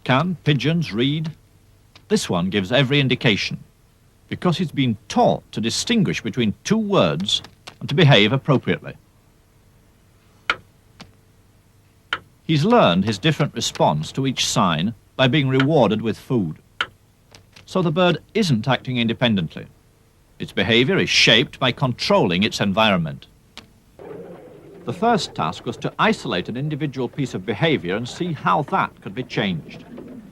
Can pigeons read? This one gives every indication, because he's been taught to distinguish between two words and to behave appropriately. He's learned his different response to each sign by being rewarded with food. So the bird isn't acting independently. Its behavior is shaped by controlling its environment. The first task was to isolate an individual piece of behavior and see how that could be changed.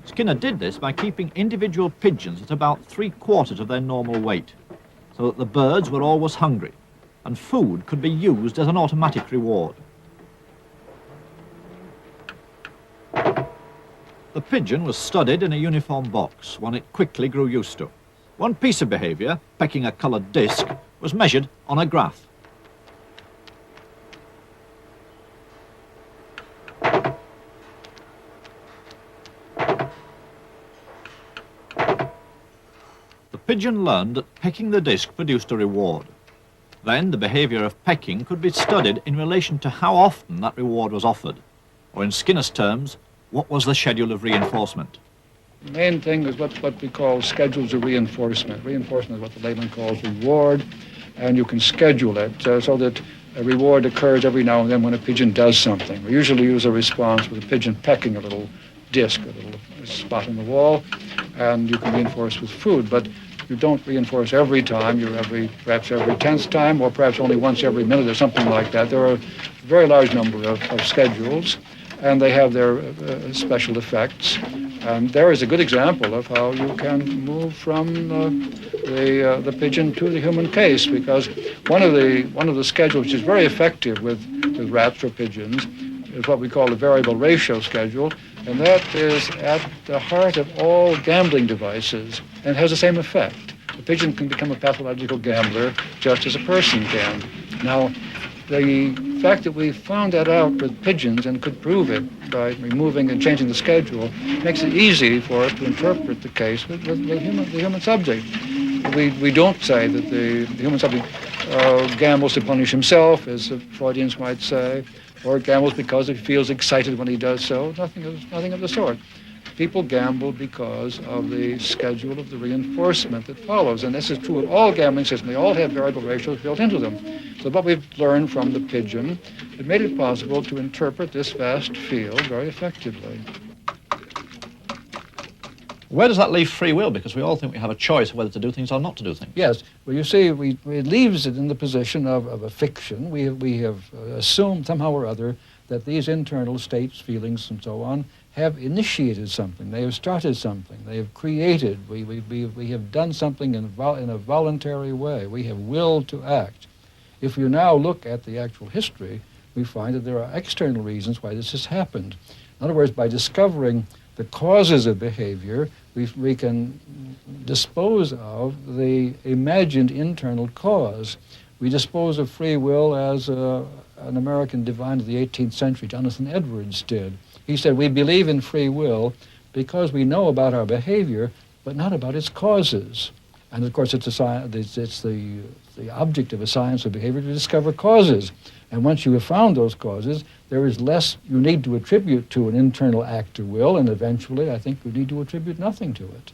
Skinner did this by keeping individual pigeons at about 3/4 of their normal weight, so that the birds were always hungry, and food could be used as an automatic reward. The pigeon was studied in a uniform box, one it quickly grew used to. One piece of behavior, pecking a colored disc, was measured on a graph. The pigeon learned that pecking the disc produced a reward. Then the behavior of pecking could be studied in relation to how often that reward was offered, or in Skinner's terms, what was the schedule of reinforcement. The main thing is what we call schedules of reinforcement. Reinforcement is what the layman calls reward, and you can schedule it so that a reward occurs every now and then when a pigeon does something. We usually use a response with a pigeon pecking a little disc, a little spot on the wall, and you can reinforce with food, but you don't reinforce every time. You're perhaps every 10th time, or perhaps only once every minute or something like that. There are a very large number of schedules, and they have their special effects. And there is a good example of how you can move from the pigeon to the human case, because one of the schedules which is very effective with rats or pigeons is what we call the variable ratio schedule, and that is at the heart of all gambling devices, and has the same effect. The pigeon can become a pathological gambler just as a person can. Now, the fact that we found that out with pigeons and could prove it by removing and changing the schedule makes it easy for us to interpret the case with the human subject. We don't say that the human subject gambles to punish himself, as the Freudians might say, or gambles because he feels excited when he does so. Nothing of the sort. People gamble because of the schedule of the reinforcement that follows, and this is true of all gambling systems. They all have variable ratios built into them. So what we've learned from the pigeon, it made it possible to interpret this vast field very effectively. Where does that leave free will? Because we all think we have a choice of whether to do things or not to do things. Yes. Well, you see, it leaves it in the position of a fiction. We have assumed somehow or other that these internal states, feelings, and so on, have initiated something. They have started something. They have created. We have done something in a voluntary way. We have willed to act. If you now look at the actual history, we find that there are external reasons why this has happened. In other words, by discovering the causes of behavior, we can dispose of the imagined internal cause. We dispose of free will as an American divine of the 18th century, Jonathan Edwards, did. He said, we believe in free will because we know about our behavior, but not about its causes. And of course, it's the object of a science of behavior to discover causes. And once you have found those causes, there is less you need to attribute to an internal act or will, and eventually I think you need to attribute nothing to it.